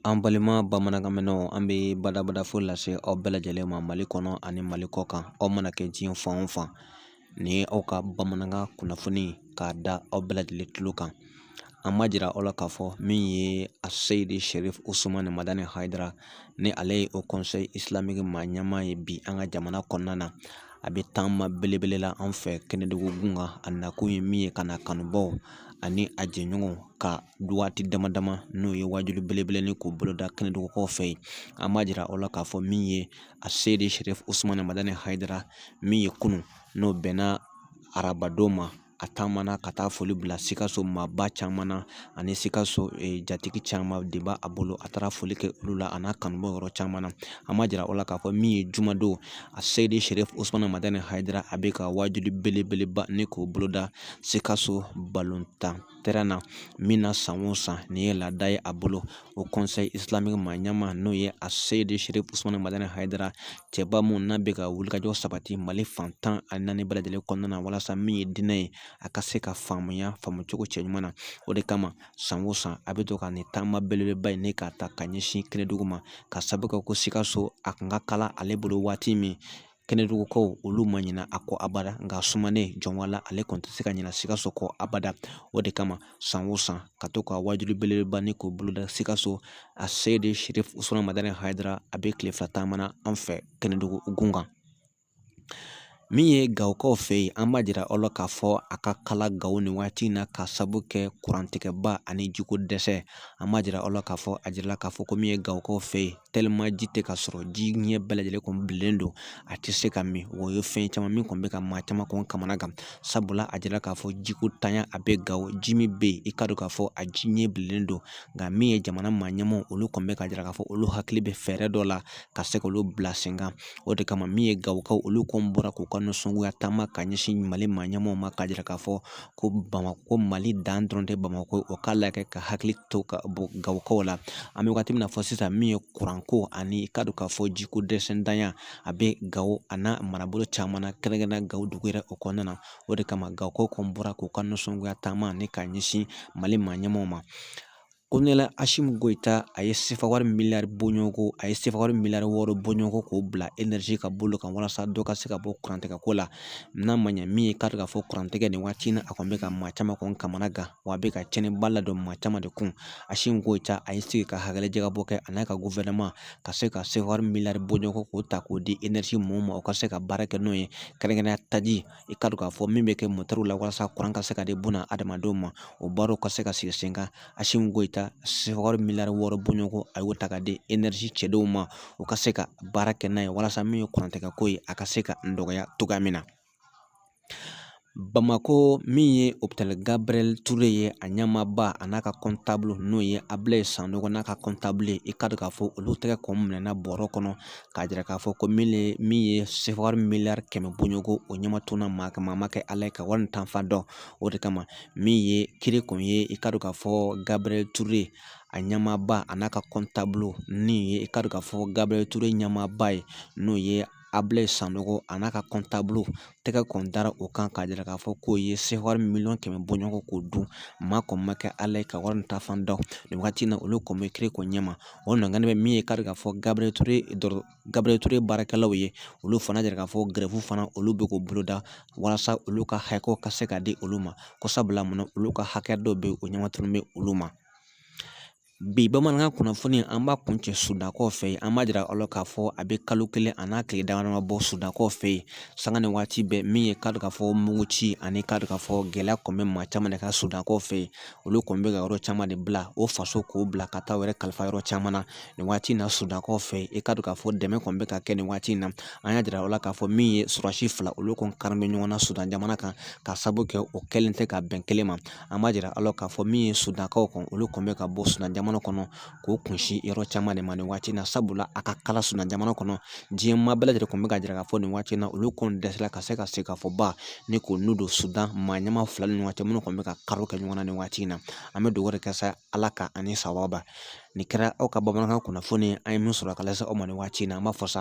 An balima bamanankanmɛnnaw an bɛ badabada fo lase aw bɛɛ lajɛlen ma Mali kɔnɔ ani Mali kɔ kan aw mana kɛ diɲɛ fan o fan nin ye aw ka bamanankan kunnafoni k'a da aw bɛɛ lajɛlen tulo kan an ma jira aw la k'a fɔ min ye a Seyidi Sherif Usumani Madani Hayidara ni ale ye o conseil islamique maa ɲɛmaa ye bi an ka jamana kɔnɔna na a bɛ taama belebele la an fɛ Kɛnɛdugu gun kan a nakun ye min ye ka na kanubaw ani a jɛɲɔgɔnw ka waati dama dama n'o ye wajulu belebele ni k'u boloda Kɛnɛdugukaw fɛ yen an b'a jira aw la k'a fɔ min ye a Seyidi Sherif Usumani Madani Hayidara min ye kunun n'o bɛnna arabadon ma a taamana ka taa foli bila Sikaso maaba caman na ani Sikaso jatigi caman de b'a bolo a taara foli kɛ olu la a n'a kanubaw yɔrɔ caman na an b'a jira aw la k'a fɔ min ye jumadon a Seyidi Sherif Usumani Madani Hayidara a bɛ ka wajulu belebeleba ni k'o boloda Sikaso balontan terrain na min na san o san nin ye laada ye a bolo o conseil islamique maa ɲɛmaa n'o ye a Seyidi Sherif Usumani Madani Hayidara cɛba mun n'a bɛ ka wulikajɔ sabati Mali fan tan ani naani bɛɛ lajɛlen kɔnɔna na walasa min ye diinɛ ye a ka se ka faamuya faamucogo cɛɲuman na o de kama san o san a bɛ to ka nin taama belebeleba in ne k'a ta ka ɲɛsin Kɛnɛdugu ma ka sababu kɛ ko Sikaso a kun ka kala ale bolo waati min Kɛnɛdugukaw olu ma ɲina a kɔ abada nka sumanen jɔnwala ale kɔni tɛ se ka ɲina Sikaso kɔ abada o de kama san o san ka to ka wajulu belebeleba ni k'o boloda Sikaso a Seyidi Sherif Usumani Madani Hayidara a bɛ tile fila taamana an fɛ Kɛnɛdugu gun kan min ye Gawukaw fɛ yen an b'a jira aw la k'a fɔ a ka kala Gawo nin waati in na ka sababu kɛ kurantigɛba ani jiko dɛsɛ an b'a jira aw la k'a fɔ a jirala k'a fɔ ko min ye Gawukaw fɛ yen tellement ji tɛ ka sɔrɔ ji ɲɛ bɛɛ lajɛlen kɔni bilen don a tɛ se ka min o ye fɛn caman min kɔni bɛ ka maa caman kɔni kamana gan sabula a jirala k'a fɔ jiko tanya a bɛ Gawo ji min bɛ yen i ka dɔn k'a fɔ a ji ɲɛ bilennen don nka min ye jamana maa ɲɛmaw olu kɔni bɛ ka jira k'a fɔ olu hakili bɛ fɛɛrɛ dɔ la ka se k'olu bila sen kan o de kama min ye Gawukaw olu kɔni bɔra k'u ka nisɔngoya taama ka ɲɛsin Mali maa ɲɛmaw ma k'a jira k'a fɔ ko Bamako Mali dan dɔrɔn tɛ Bamako o k'a lajɛ ka hakili to ka bɔ Gawukaw la an bɛ waati min na fɔ sisan min ye kuranko ani i ka dɔn k'a fɔ jiko dɛsɛntanya a bɛ Gawo a n'a marabolo caman na kɛrɛnkɛrɛnnenya Gawo dugu yɛrɛ o kɔnɔna na o de kama Gawukaw kɔni bɔra k'u ka nisɔngoya taama ni k'a ɲɛsin Mali maa ɲɛmaw ma Kolonɛli Asimu Goyita a ye sefawari miliyari bɔɲɔgɔnko a ye sefawari miliyari 6 bɔɲɔgɔnko k'o bila énergie ka bolo kan walasa dɔ ka se ka bɔ kurantigɛko la n'a ma ɲɛ min ye k'a dɔn k'a fɔ kurantigɛ nin waati in na a kɔni bɛ ka maa caman kɔni kamana gan wa a bɛ ka tiɲɛniba ladon maa caman de kun Asimu Goyita a ye sigi ka hakililajagabɔ kɛ a n'a ka gouvernement ka se ka sefawari miliyari bɔɲɔgɔnko k'o ta k'o di énergie mɔɔw ma o ka se ka baara kɛ n'o ye kɛrɛnkɛrɛnnenya taji i ka dɔn k'a fɔ min bɛ kɛ motɛriw la walasa kuran ka se ka di buna adamadenw ma o baaraw ka se ka sigi sen kan Asimu Goyita sefawari miliyari 6 bɔɲɔgɔnko a y'o ta ka di énergie cɛdenw ma u ka se ka baara kɛ n'a ye walasa min ye kurantigɛko ye a ka se ka nɔgɔya cogoya min na Bamako min ye hôpital Gabriel Ture ye a ɲɛmaaba a n'a ka comptable n'o ye Abilaye Sanogo n'a ka comptable ye i ka dɔn k'a fɔ olu tɛgɛ kɔni minɛna bɔrɔ kɔnɔ k'a jira k'a fɔ ko min ye sefawari miliyari 100 bɔɲɔgɔnko o ɲɛma tununa maa ma kɛ Ala ye ka wari nin tanfa dɔn o de kama min ye kiiri kun ye i ka dɔn k'a fɔ Gabriel Ture a ɲɛmaaba a n'a ka comptable min ye i ka dɔn k'a fɔ Gabriel Ture ɲɛmaaba ye n'o ye Abilaye Sanogo a n'a ka comptable tɛgɛ kɔni dara o kan k'a jira k'a fɔ k'o ye sefawari miliyɔn 100 bɔɲɔgɔnko k'o dun maa kɔni ma kɛ Ala ye ka wari nin ta fan dɔn nin wagati in na olu kɔni bɛ kiiri kɔni ɲɛma o nɔngɔn bɛ min ye k'a dɔn k'a fɔ Gabriel Ture baarakɛlaw ye olu fana jira k'a fɔ grève fana olu bɛ k'u boloda walasa olu ka hakɛw ka se ka di olu ma ko sabula mun na olu ka hakɛ dɔw bɛ o ɲɛmatunnen bɛ olu ma bi bamanankan kunnafoni an b'a kuncɛ Sudakaw fɛ yen an b'a jira aw la k'a fɔ a bɛ kalo kelen a n'a tile dama dama bɔ Sudakaw fɛ yen sanga ni waati bɛɛ min ye k'a dɔn k'a fɔ muguci ani k'a dɔn k'a fɔ gɛlɛya kɔni bɛ maa caman de ka Sudakaw fɛ yen olu kɔni bɛ ka yɔrɔ caman de bila o faso k'o bila ka taa u yɛrɛ kalifa yɔrɔ caman na nin waati in na Sudakaw fɛ yen i ka dɔn k'a fɔ dɛmɛ kɔni bɛ ka kɛ nin waati in na an y'a jira aw la k'a fɔ min ye surasi fila olu kɔni kari bɛ ɲɔgɔn na Sudan jamana kan ka sababu kɛ o kɛlen tɛ ka bɛn kelen ma an b'a jira aw la k'a fɔ min ye Sudakaw kɔni olu kɔni bɛ ka bɔ Sudan jamana kɔnɔ k'o kunsi yɔrɔ caman de ma nin waati in na sabula a ka kala Sudan jamana kɔnɔ diɲɛ maa bɛɛ lajɛlen kɔni bɛ ka jira k'a fɔ nin waati in na olu kɔni dɛsɛla ka se ka segin ka fɔ ba ni k'o n'u don Sudan maa ɲɛma fila ni ɲɔgɔn cɛ minnu kɔni bɛ ka kariw kɛ ɲɔgɔn na nin waati in na an bɛ dugawu de kɛ sa Ala ka ani sababa nin kɛra aw ka bamanankan kunnafoni an ye min sɔrɔ ka lase aw ma nin waati in na an b'a fɔ sa